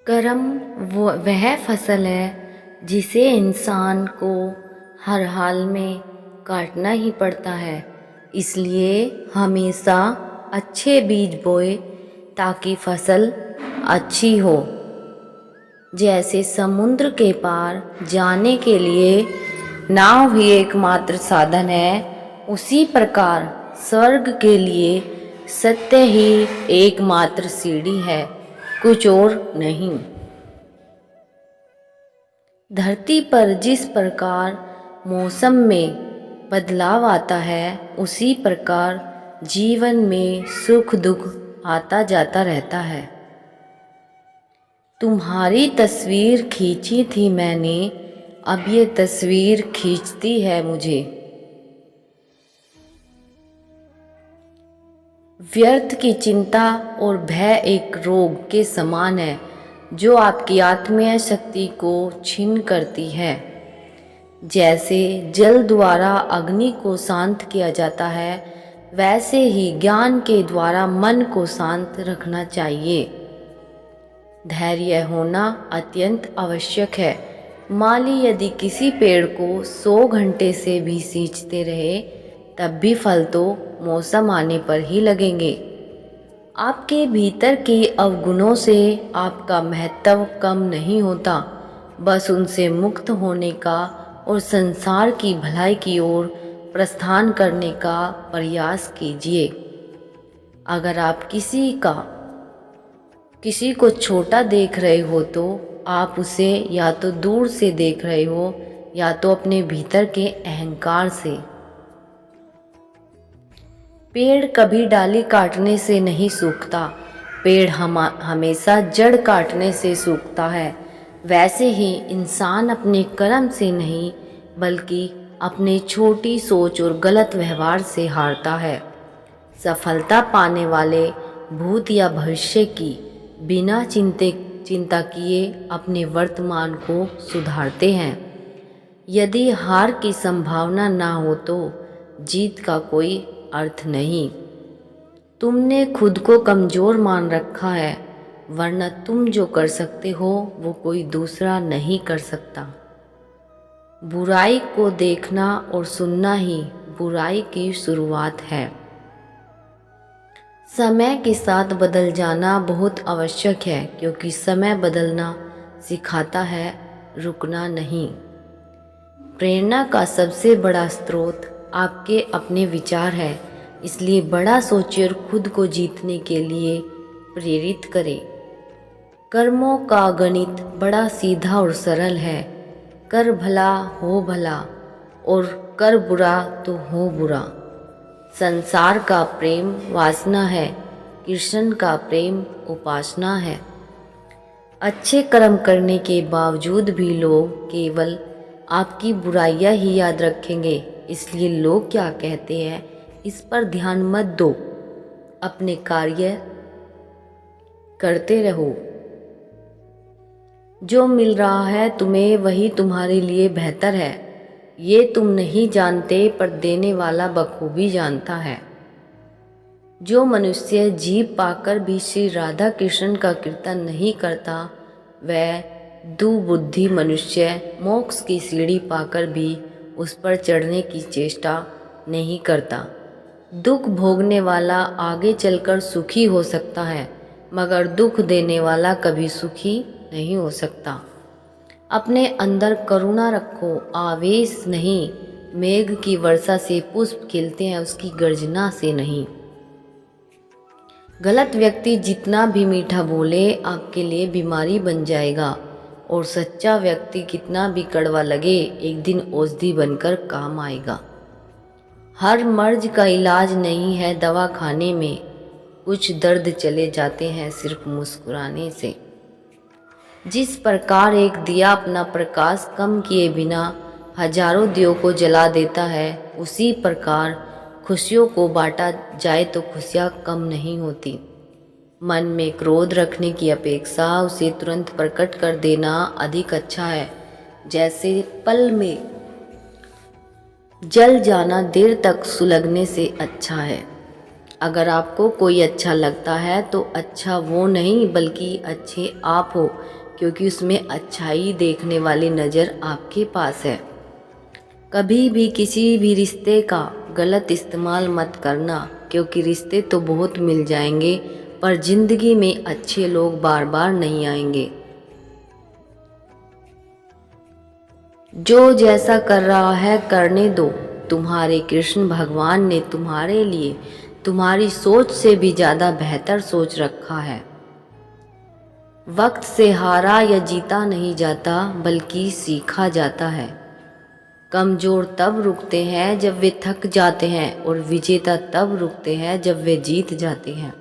कर्म वह फसल है जिसे इंसान को हर हाल में काटना ही पड़ता है। इसलिए हमेशा अच्छे बीज बोए ताकि फसल अच्छी हो। जैसे समुद्र के पार जाने के लिए नाव ही एकमात्र साधन है, उसी प्रकार स्वर्ग के लिए सत्य ही एकमात्र सीढ़ी है, कुछ और नहीं। धरती पर जिस प्रकार मौसम में बदलाव आता है, उसी प्रकार जीवन में सुख दुख आता जाता रहता है। तुम्हारी तस्वीर खींची थी मैंने, अब ये तस्वीर खींचती है मुझे। व्यर्थ की चिंता और भय एक रोग के समान है जो आपकी आत्मीय शक्ति को छीन करती है। जैसे जल द्वारा अग्नि को शांत किया जाता है, वैसे ही ज्ञान के द्वारा मन को शांत रखना चाहिए। धैर्य होना अत्यंत आवश्यक है। माली यदि किसी पेड़ को 100 घंटे से भी सींचते रहे, तब भी फल तो मौसम आने पर ही लगेंगे। आपके भीतर के अवगुणों से आपका महत्व कम नहीं होता, बस उनसे मुक्त होने का और संसार की भलाई की ओर प्रस्थान करने का प्रयास कीजिए। अगर आप किसी को छोटा देख रहे हो तो आप उसे या तो दूर से देख रहे हो या तो अपने भीतर के अहंकार से। पेड़ कभी डाली काटने से नहीं सूखता, पेड़ हमेशा जड़ काटने से सूखता है। वैसे ही इंसान अपने कर्म से नहीं बल्कि अपनी छोटी सोच और गलत व्यवहार से हारता है। सफलता पाने वाले भूत या भविष्य की बिना चिंता किए अपने वर्तमान को सुधारते हैं। यदि हार की संभावना ना हो तो जीत का कोई अर्थ नहीं। तुमने खुद को कमज़ोर मान रखा है, वरना तुम जो कर सकते हो वो कोई दूसरा नहीं कर सकता। बुराई को देखना और सुनना ही बुराई की शुरुआत है। समय के साथ बदल जाना बहुत आवश्यक है, क्योंकि समय बदलना सिखाता है, रुकना नहीं। प्रेरणा का सबसे बड़ा स्रोत आपके अपने विचार है, इसलिए बड़ा सोचिए और खुद को जीतने के लिए प्रेरित करें। कर्मों का गणित बड़ा सीधा और सरल है। कर भला हो भला और कर बुरा तो हो बुरा। संसार का प्रेम वासना है, कृष्ण का प्रेम उपासना है। अच्छे कर्म करने के बावजूद भी लोग केवल आपकी बुराइयां ही याद रखेंगे, इसलिए लोग क्या कहते हैं इस पर ध्यान मत दो, अपने कार्य करते रहो। जो मिल रहा है तुम्हें वही तुम्हारे लिए बेहतर है, ये तुम नहीं जानते पर देने वाला बखूबी जानता है। जो मनुष्य जीव पाकर भी श्री राधा कृष्ण का कीर्तन नहीं करता, वह दुबुद्धि मनुष्य मोक्ष की सीढ़ी पाकर भी उस पर चढ़ने की चेष्टा नहीं करता। दुख भोगने वाला आगे चलकर सुखी हो सकता है, मगर दुख देने वाला कभी सुखी नहीं हो सकता। अपने अंदर करुणा रखो, आवेश नहीं। मेघ की वर्षा से पुष्प खिलते हैं, उसकी गर्जना से नहीं। गलत व्यक्ति जितना भी मीठा बोले आपके लिए बीमारी बन जाएगा, और सच्चा व्यक्ति कितना भी कड़वा लगे एक दिन औषधि बनकर काम आएगा। हर मर्ज का इलाज नहीं है दवा खाने में, कुछ दर्द चले जाते हैं सिर्फ मुस्कुराने से। जिस प्रकार एक दिया अपना प्रकाश कम किए बिना हजारों दियों को जला देता है, उसी प्रकार खुशियों को बांटा जाए तो खुशियाँ कम नहीं होती। मन में क्रोध रखने की अपेक्षा उसे तुरंत प्रकट कर देना अधिक अच्छा है। जैसे पल में जल जाना देर तक सुलगने से अच्छा है। अगर आपको कोई अच्छा लगता है तो अच्छा वो नहीं बल्कि अच्छे आप हो, क्योंकि उसमें अच्छाई देखने वाली नज़र आपके पास है। कभी भी किसी भी रिश्ते का गलत इस्तेमाल मत करना, क्योंकि रिश्ते तो बहुत मिल जाएंगे पर ज़िंदगी में अच्छे लोग बार बार नहीं आएंगे। जो जैसा कर रहा है करने दो। तुम्हारे कृष्ण भगवान ने तुम्हारे लिए तुम्हारी सोच से भी ज़्यादा बेहतर सोच रखा है। वक्त से हारा या जीता नहीं जाता बल्कि सीखा जाता है। कमज़ोर तब रुकते हैं जब वे थक जाते हैं और विजेता तब रुकते हैं जब वे जीत जाते हैं।